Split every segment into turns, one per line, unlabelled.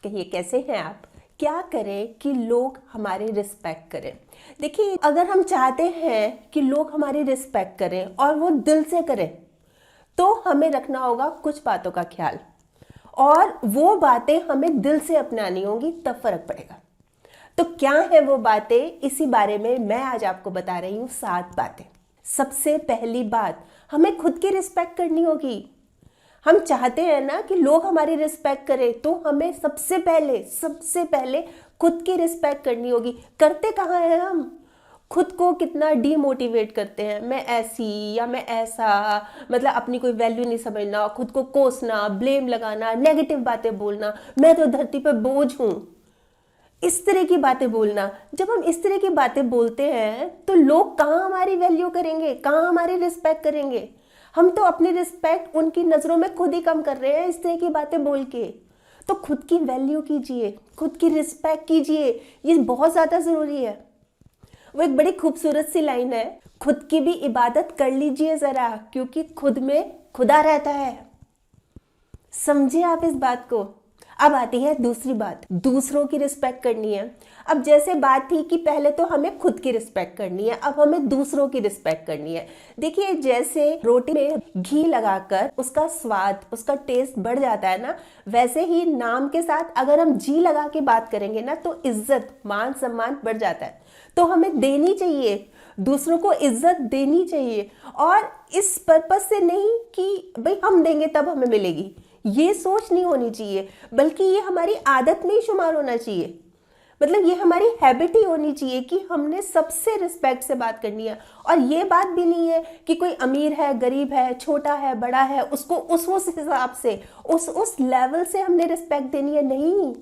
कहिए कैसे हैं आप। क्या करें कि लोग हमारी रिस्पेक्ट करें। देखिए, अगर हम चाहते हैं कि लोग हमारी रिस्पेक्ट करें और वो दिल से करें, तो हमें रखना होगा कुछ बातों का ख्याल, और वो बातें हमें दिल से अपनानी होंगी, तब फर्क पड़ेगा। तो क्या है वो बातें, इसी बारे में मैं आज आपको बता रही हूँ 7 बातें। सबसे पहली बात, हमें खुद की रिस्पेक्ट करनी होगी। हम चाहते हैं ना कि लोग हमारी रिस्पेक्ट करें, तो हमें सबसे पहले खुद की रिस्पेक्ट करनी होगी। करते कहाँ हैं हम? खुद को कितना डीमोटिवेट करते हैं, मैं ऐसी या मैं ऐसा, मतलब अपनी कोई वैल्यू नहीं समझना, खुद को कोसना, ब्लेम लगाना, नेगेटिव बातें बोलना, मैं तो धरती पर बोझ हूँ, इस तरह की बातें बोलना। जब हम इस तरह की बातें बोलते हैं तो लोग कहाँ हमारी वैल्यू करेंगे, कहाँ हमारी रिस्पेक्ट करेंगे। हम तो अपनी रिस्पेक्ट उनकी नज़रों में खुद ही कम कर रहे हैं इस तरह की बातें बोल के। तो खुद की वैल्यू कीजिए, खुद की रिस्पेक्ट कीजिए, ये बहुत ज़्यादा ज़रूरी है। वो एक बड़ी खूबसूरत सी लाइन है, खुद की भी इबादत कर लीजिए ज़रा, क्योंकि खुद में खुदा रहता है। समझे आप इस बात को। अब आती है दूसरी बात, दूसरों की रिस्पेक्ट करनी है। अब जैसे बात थी कि पहले तो हमें खुद की रिस्पेक्ट करनी है, अब हमें दूसरों की रिस्पेक्ट करनी है। देखिए, जैसे रोटी में घी लगाकर उसका स्वाद, उसका टेस्ट बढ़ जाता है ना, वैसे ही नाम के साथ अगर हम जी लगा के बात करेंगे ना, तो इज्जत, मान सम्मान बढ़ जाता है। तो हमें देनी चाहिए, दूसरों को इज्जत देनी चाहिए, और इस पर्पस से नहीं कि भाई हम देंगे तब हमें मिलेगी, ये सोच नहीं होनी चाहिए, बल्कि ये हमारी आदत में ही शुमार होना चाहिए। मतलब ये हमारी हैबिट ही होनी चाहिए कि हमने सबसे रिस्पेक्ट से बात करनी है। और ये बात भी नहीं है कि कोई अमीर है, गरीब है, छोटा है, बड़ा है, उसको उस हिसाब से, उस लेवल से हमने रिस्पेक्ट देनी है। नहीं,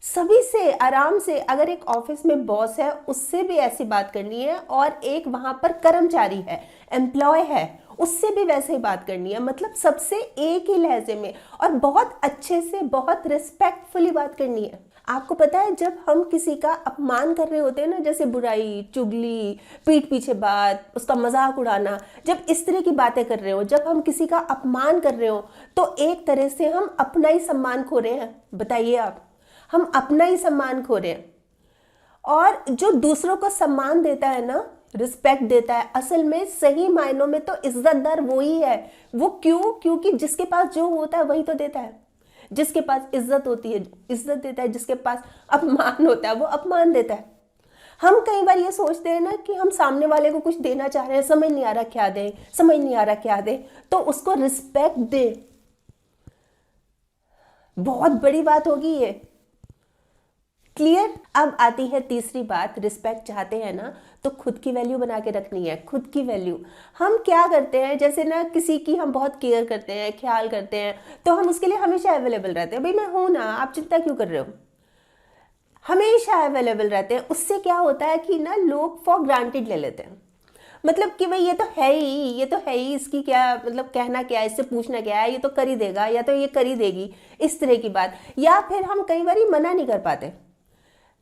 सभी से आराम से। अगर एक ऑफिस में बॉस है, उससे भी ऐसी बात करनी है, और एक वहां पर कर्मचारी है, एम्प्लॉय है, उससे भी वैसे ही बात करनी है। मतलब सबसे एक ही लहजे में और बहुत अच्छे से, बहुत रिस्पेक्टफुली बात करनी है। आपको पता है, जब हम किसी का अपमान कर रहे होते हैं ना, जैसे बुराई, चुगली, पीठ पीछे बात, उसका मजाक उड़ाना, जब इस तरह की बातें कर रहे हो, जब हम किसी का अपमान कर रहे हो, तो एक तरह से हम अपना ही सम्मान खो रहे हैं। बताइए आप, हम अपना ही सम्मान खो रहे हैं। और जो दूसरों को सम्मान देता है ना, रिस्पेक्ट देता है, असल में सही मायनों में तो इज्जतदार वो ही है। वो क्यों? क्योंकि जिसके पास जो होता है वही तो देता है। जिसके पास इज्जत होती है इज्जत देता है, जिसके पास अपमान होता है वो अपमान देता है। हम कई बार ये सोचते हैं ना कि हम सामने वाले को कुछ देना चाह रहे हैं, समझ नहीं आ रहा क्या दें, समझ नहीं आ रहा क्या दें, तो उसको रिस्पेक्ट दे। बहुत बड़ी बात होगी ये। क्लियर? अब आती है तीसरी बात, रिस्पेक्ट चाहते हैं ना, तो खुद की वैल्यू बना के रखनी है। खुद की वैल्यू हम क्या करते हैं, जैसे ना किसी की हम बहुत केयर करते हैं, ख्याल करते हैं, तो हम उसके लिए हमेशा अवेलेबल रहते हैं। भाई मैं हूं ना, आप चिंता क्यों कर रहे हो, हमेशा अवेलेबल रहते हैं। उससे क्या होता है कि ना, लोग फॉर ग्रांटेड ले लेते हैं। मतलब कि भाई ये तो है ही, ये तो है ही, इसकी क्या मतलब, कहना क्या है, इससे पूछना क्या है, ये तो कर ही देगा या तो ये कर ही देगी, इस तरह की बात। या फिर हम कई बार मना नहीं कर पाते,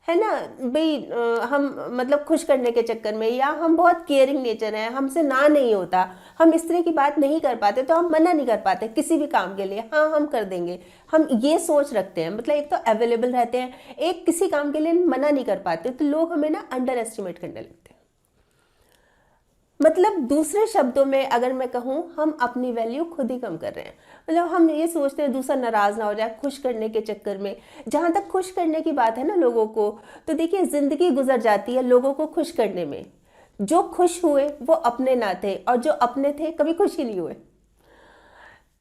है ना भाई, हम मतलब खुश करने के चक्कर में, या हम बहुत केयरिंग नेचर हैं, हमसे ना नहीं होता, हम इस तरह की बात नहीं कर पाते, तो हम मना नहीं कर पाते किसी भी काम के लिए। हाँ, हम कर देंगे, हम ये सोच रखते हैं। मतलब एक तो अवेलेबल रहते हैं, एक किसी काम के लिए मना नहीं कर पाते, तो लोग हमें ना अंडर एस्टिमेट करने लगते हैं। मतलब दूसरे शब्दों में अगर मैं कहूँ, हम अपनी वैल्यू खुद ही कम कर रहे हैं। मतलब हम ये सोचते हैं दूसरा नाराज ना हो जाए खुश करने के चक्कर में। जहाँ तक खुश करने की बात है ना लोगों को, तो देखिए, जिंदगी गुजर जाती है लोगों को खुश करने में। जो खुश हुए वो अपने ना थे, और जो अपने थे कभी खुश ही नहीं हुए,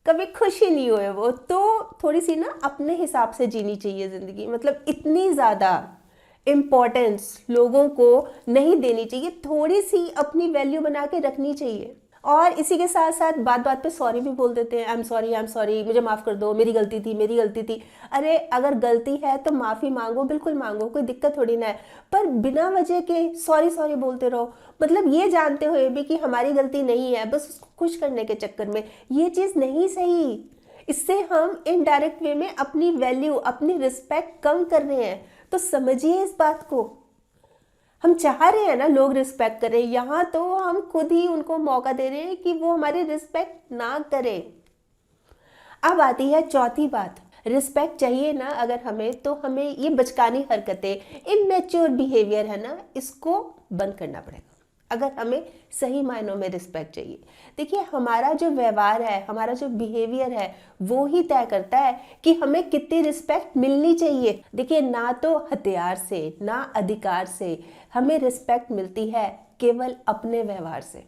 कभी खुश ही नहीं हुए वो। तो थोड़ी सी ना अपने हिसाब से जीनी चाहिए जिंदगी। मतलब इतनी ज़्यादा इम्पोर्टेंस लोगों को नहीं देनी चाहिए, थोड़ी सी अपनी वैल्यू बना के रखनी चाहिए। और इसी के साथ साथ बात बात पे सॉरी भी बोल देते हैं, आई एम सॉरी, मुझे माफ़ कर दो, मेरी गलती थी, मेरी गलती थी। अरे अगर गलती है तो माफ़ी मांगो, बिल्कुल मांगो, कोई दिक्कत थोड़ी ना है। पर बिना वजह के सॉरी सॉरी बोलते रहो, मतलब ये जानते हुए भी कि हमारी गलती नहीं है, बस उसको खुश करने के चक्कर में, ये चीज़ नहीं सही। इससे हम इनडायरेक्ट वे में अपनी वैल्यू, अपनी रिस्पेक्ट कम कर रहे हैं। तो समझिए इस बात को। हम चाह रहे हैं ना लोग रिस्पेक्ट करें, यहाँ तो हम खुद ही उनको मौका दे रहे हैं कि वो हमारी रिस्पेक्ट ना करें। अब आती है चौथी बात, रिस्पेक्ट चाहिए ना अगर हमें, तो हमें ये बचकानी हरकतें, इमेच्योर बिहेवियर है ना, इसको बंद करना पड़ेगा अगर हमें सही मायनों में रिस्पेक्ट चाहिए। देखिए, हमारा जो व्यवहार है, हमारा जो बिहेवियर है, वो ही तय करता है कि हमें कितनी रिस्पेक्ट मिलनी चाहिए। देखिए, ना तो हथियार से, ना अधिकार से हमें रिस्पेक्ट मिलती है, केवल अपने व्यवहार से,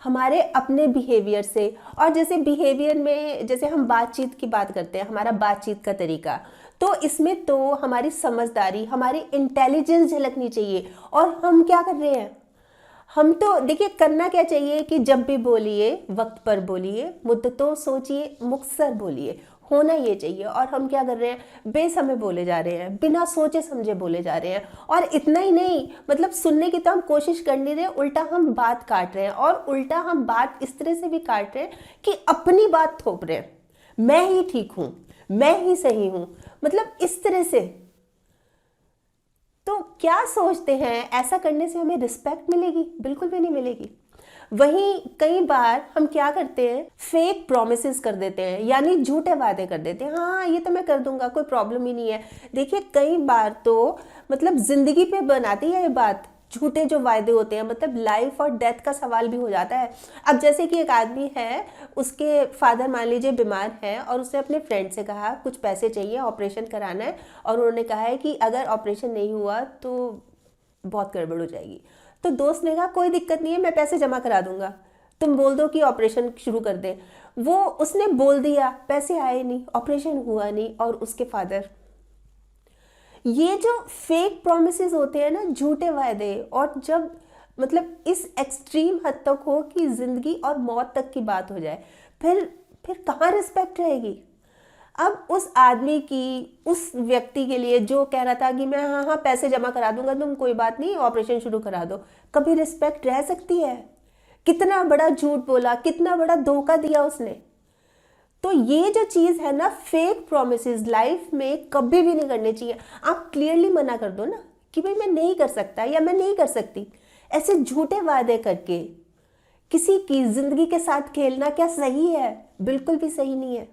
हमारे अपने बिहेवियर से। और जैसे बिहेवियर में, जैसे हम बातचीत की बात करते हैं, हमारा बातचीत का तरीका, तो इसमें तो हमारी समझदारी, हमारी इंटेलिजेंस झलकनी चाहिए। और हम क्या कर रहे हैं, हम तो देखिए करना क्या चाहिए कि जब भी बोलिए वक्त पर बोलिए, मुद्दतों सोचिए, मुख्तसर बोलिए, होना ये चाहिए। और हम क्या कर रहे हैं, बेसमय बोले जा रहे हैं, बिना सोचे समझे बोले जा रहे हैं। और इतना ही नहीं, मतलब सुनने की तो हम कोशिश कर नहीं रहे, उल्टा हम बात काट रहे हैं। और उल्टा हम बात इस तरह से भी काट रहे हैं कि अपनी बात थोप रहे हैं, मैं ही ठीक हूं, मैं ही सही हूं, मतलब इस तरह से। तो क्या सोचते हैं, ऐसा करने से हमें रिस्पेक्ट मिलेगी? बिल्कुल भी नहीं मिलेगी। वहीं कई बार हम क्या करते हैं, फेक प्रोमिसेस कर देते हैं, यानी झूठे वादे कर देते हैं। हाँ, ये तो मैं कर दूंगा, कोई प्रॉब्लम ही नहीं है। देखिए, कई बार तो मतलब जिंदगी पे बनाती है ये बात, झूठे जो वायदे होते हैं, मतलब लाइफ और डेथ का सवाल भी हो जाता है। अब जैसे कि एक आदमी है, उसके फादर मान लीजिए बीमार है, और उसने अपने फ्रेंड से कहा कुछ पैसे चाहिए, ऑपरेशन कराना है, और उन्होंने कहा है कि अगर ऑपरेशन नहीं हुआ तो बहुत गड़बड़ हो जाएगी। तो दोस्त ने कहा कोई दिक्कत नहीं है, मैं पैसे जमा करा दूंगा, तुम बोल दो कि ऑपरेशन शुरू कर दे। वो उसने बोल दिया, पैसे आए नहीं, ऑपरेशन हुआ नहीं, और उसके फादर। ये जो फेक प्रोमिसेस होते हैं ना, झूठे वायदे, और जब मतलब इस एक्सट्रीम हद तक हो कि जिंदगी और मौत तक की बात हो जाए, फिर कहाँ रिस्पेक्ट रहेगी? अब उस आदमी की, उस व्यक्ति के लिए जो कह रहा था कि मैं हाँ हाँ पैसे जमा करा दूंगा, तुम कोई बात नहीं ऑपरेशन शुरू करा दो, कभी रिस्पेक्ट रह सकती है? कितना बड़ा झूठ बोला, कितना बड़ा धोखा दिया उसने। तो ये जो चीज़ है ना, फेक प्रोमिसेस लाइफ में कभी भी नहीं करनी चाहिए। आप क्लियरली मना कर दो ना कि भाई मैं नहीं कर सकता या मैं नहीं कर सकती। ऐसे झूठे वादे करके किसी की जिंदगी के साथ खेलना क्या सही है? बिल्कुल भी सही नहीं है।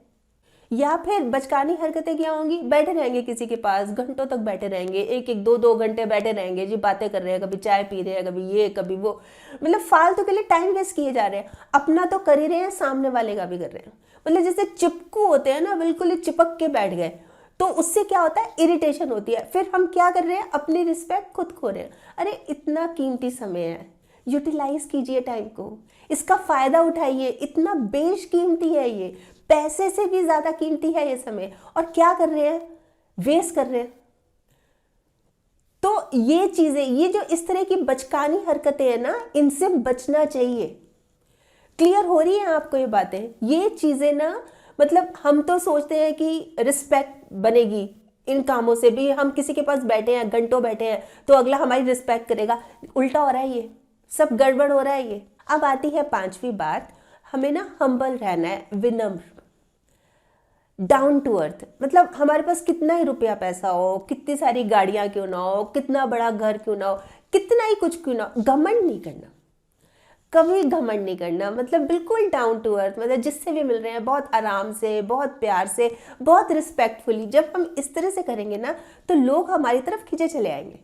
या फिर बचकानी हरकतें क्या होंगी, बैठे रहेंगे किसी के पास, घंटों तक बैठे रहेंगे, एक एक दो दो घंटे बैठे रहेंगे जी, बातें कर रहे हैं, कभी चाय पी रहे हैं, कभी ये कभी वो, मतलब फालतू के लिए टाइम वेस्ट किए जा रहे हैं। अपना तो कर ही रहे हैं, सामने वाले का भी कर रहे हैं। मतलब जैसे चिपकू होते हैं ना, बिल्कुल ही चिपक के बैठ गए, तो उससे क्या होता है, इरिटेशन होती है। फिर हम क्या कर रहे हैं, अपनी रिस्पेक्ट खुद खो रहे हैं। अरे इतना कीमती समय है, यूटिलाइज कीजिए टाइम को, इसका फायदा उठाइए। इतना बेशकीमती है ये, पैसे से भी ज्यादा कीमती है ये समय, और क्या कर रहे हैं, वेस्ट कर रहे हैं। तो ये चीजें, ये जो इस तरह की बचकानी हरकतें हैं ना, इनसे बचना चाहिए। क्लियर हो रही है आपको ये बातें? ये चीजें ना, मतलब हम तो सोचते हैं कि रिस्पेक्ट बनेगी इन कामों से भी, हम किसी के पास बैठे हैं, घंटों बैठे हैं, तो अगला हमारी रिस्पेक्ट करेगा। उल्टा हो रहा है, ये सब गड़बड़ हो रहा है ये। अब आती है पांचवी बात, हमें ना हम्बल रहना है, विनम्र, डाउन टू अर्थ। मतलब हमारे पास कितना ही रुपया पैसा हो, कितनी सारी गाड़ियां क्यों ना हो, कितना बड़ा घर क्यों ना हो, कितना ही कुछ क्यों ना हो, घमंड नहीं करना, कभी घमंड नहीं करना। मतलब बिल्कुल डाउन टू अर्थ, मतलब जिससे भी मिल रहे हैं बहुत आराम से, बहुत प्यार से, बहुत रिस्पेक्टफुली। जब हम इस तरह से करेंगे ना, तो लोग हमारी तरफ खींचे चले आएंगे।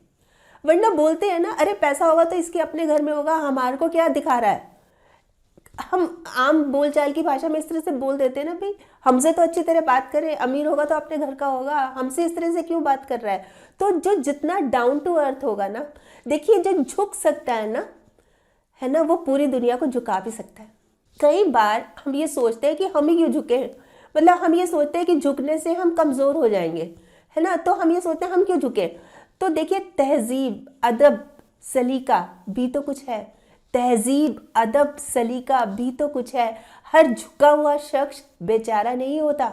वरना बोलते हैं ना, अरे पैसा होगा तो इसके अपने घर में होगा, हमारे को क्या दिखा रहा है। हम आम बोलचाल की भाषा में इस तरह से बोल देते हैं ना, भाई हमसे तो अच्छी तरह बात करे, अमीर होगा तो अपने घर का होगा, हमसे इस तरह से क्यों बात कर रहा है। तो जो जितना डाउन टू अर्थ होगा ना, देखिए जो झुक सकता है ना, है ना, वो पूरी दुनिया को झुका भी सकता है। कई बार हम ये सोचते हैं कि हम ही क्यों झुके, मतलब हम ये सोचते हैं कि झुकने से हम कमजोर हो जाएंगे, है ना, तो हम ये सोचते हैं हम क्यों झुके। तो देखिए, तहजीब, अदब, सलीका भी तो कुछ है। तहजीब, अदब, सलीका भी तो कुछ है। हर झुका हुआ शख्स बेचारा नहीं होता,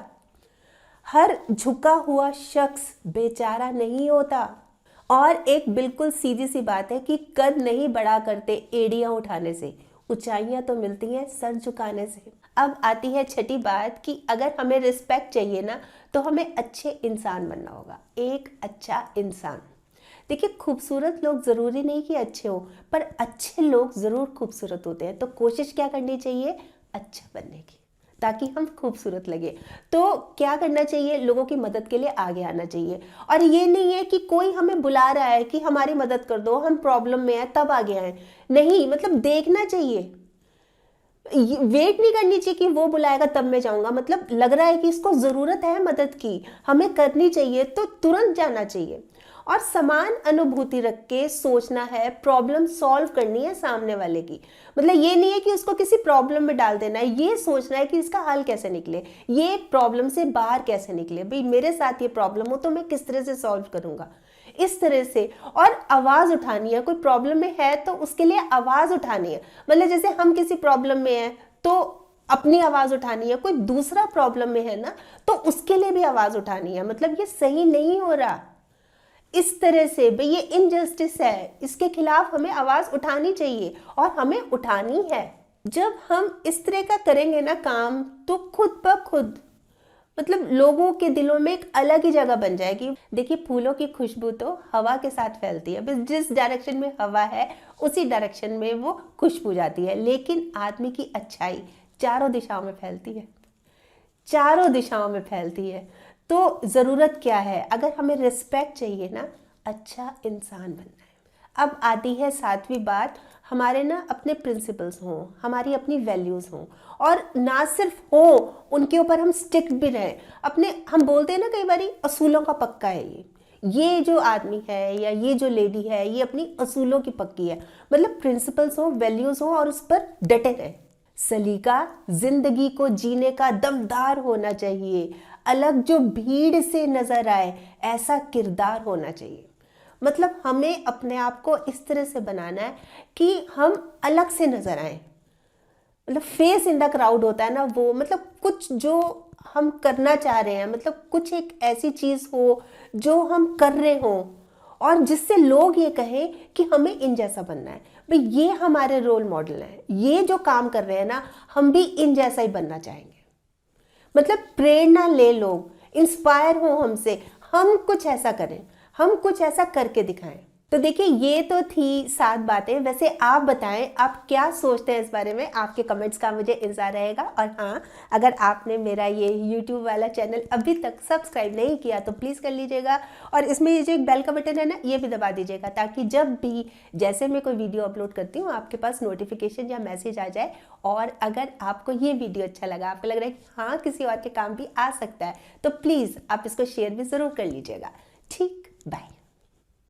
हर झुका हुआ शख्स बेचारा नहीं होता। और एक बिल्कुल सीधी सी बात है कि कद नहीं बड़ा करते एड़ियां उठाने से, ऊंचाइयां तो मिलती हैं सर झुकाने से। अब आती है छठी बात कि अगर हमें रिस्पेक्ट चाहिए ना, तो हमें अच्छे इंसान बनना होगा, एक अच्छा इंसान। देखिए, खूबसूरत लोग ज़रूरी नहीं कि अच्छे हो, पर अच्छे लोग ज़रूर खूबसूरत होते हैं। तो कोशिश क्या करनी चाहिए, अच्छा बनने की, ताकि हम खूबसूरत लगे। तो क्या करना चाहिए, लोगों की मदद के लिए आगे आना चाहिए। और ये नहीं है कि कोई हमें बुला रहा है कि हमारी मदद कर दो, हम प्रॉब्लम में हैं तब आगे आए, नहीं, मतलब देखना चाहिए, वेट नहीं करनी चाहिए कि वो बुलाएगा तब मैं जाऊंगा। मतलब लग रहा है कि इसको जरूरत है मदद की, हमें करनी चाहिए, तो तुरंत जाना चाहिए। और समान अनुभूति रख के सोचना है, प्रॉब्लम सॉल्व करनी है सामने वाले की। मतलब ये नहीं है कि उसको किसी प्रॉब्लम में डाल देना है, ये सोचना है कि इसका हल कैसे निकले, ये प्रॉब्लम से बाहर कैसे निकले, भाई मेरे साथ ये प्रॉब्लम हो तो मैं किस तरह से सॉल्व करूंगा, इस तरह से। और आवाज उठानी है, कोई प्रॉब्लम में है तो उसके लिए आवाज उठानी है। मतलब जैसे हम किसी प्रॉब्लम में हैं तो अपनी आवाज उठानी है, कोई दूसरा प्रॉब्लम में है ना तो उसके लिए भी आवाज उठानी है। मतलब ये सही नहीं हो रहा, इस तरह से भाई ये इनजस्टिस है, इसके खिलाफ हमें आवाज उठानी चाहिए और हमें उठानी है। जब हम इस तरह का करेंगे ना काम, तो खुद ब खुद मतलब लोगों के दिलों में एक अलग ही जगह बन जाएगी। देखिए, फूलों की खुशबू तो हवा के साथ फैलती है, बस जिस डायरेक्शन में हवा है उसी डायरेक्शन में वो खुशबू जाती है। लेकिन आदमी की अच्छाई चारों दिशाओं में फैलती है, चारों दिशाओं में फैलती है। तो ज़रूरत क्या है, अगर हमें रिस्पेक्ट चाहिए ना, अच्छा इंसान बनना है। अब आती है सातवीं बात, हमारे ना अपने प्रिंसिपल्स हों, हमारी अपनी वैल्यूज़ हों, और ना सिर्फ हो उनके ऊपर हम स्टिक भी रहें। अपने, हम बोलते हैं ना कई बारी, असूलों का पक्का है ये जो आदमी है या ये जो लेडी है ये अपनी असूलों की पक्की है। मतलब प्रिंसिपल्स हो, वैल्यूज़ हो और उस पर डटे रहें। सलीका जिंदगी को जीने का दमदार होना चाहिए, अलग जो भीड़ से नजर आए ऐसा किरदार होना चाहिए। मतलब हमें अपने आप को इस तरह से बनाना है कि हम अलग से नजर आए। मतलब फेस इन द क्राउड होता है ना वो, मतलब कुछ जो हम करना चाह रहे हैं, मतलब कुछ एक ऐसी चीज हो जो हम कर रहे हो और जिससे लोग ये कहें कि हमें इन जैसा बनना है। भाई ये हमारे रोल मॉडल हैं, ये जो काम कर रहे हैं ना हम भी इन जैसा ही बनना चाहेंगे। मतलब प्रेरणा ले लोग, इंस्पायर हो हमसे, हम कुछ ऐसा करें, हम कुछ ऐसा करके दिखाएं। तो देखिए, ये तो थी 7 बातें। वैसे आप बताएं आप क्या सोचते हैं इस बारे में, आपके कमेंट्स का मुझे इंतजार रहेगा। और हाँ, अगर आपने मेरा ये YouTube वाला चैनल अभी तक सब्सक्राइब नहीं किया तो प्लीज़ कर लीजिएगा, और इसमें ये जो एक बेल का बटन है ना ये भी दबा दीजिएगा, ताकि जब भी जैसे मैं कोई वीडियो अपलोड करती हूँ आपके पास नोटिफिकेशन या मैसेज आ जाए। और अगर आपको ये वीडियो अच्छा लगा, आपको लग रहा है कि हाँ किसी और के काम भी आ सकता है, तो प्लीज़ आप इसको शेयर भी ज़रूर कर लीजिएगा। ठीक, बाय।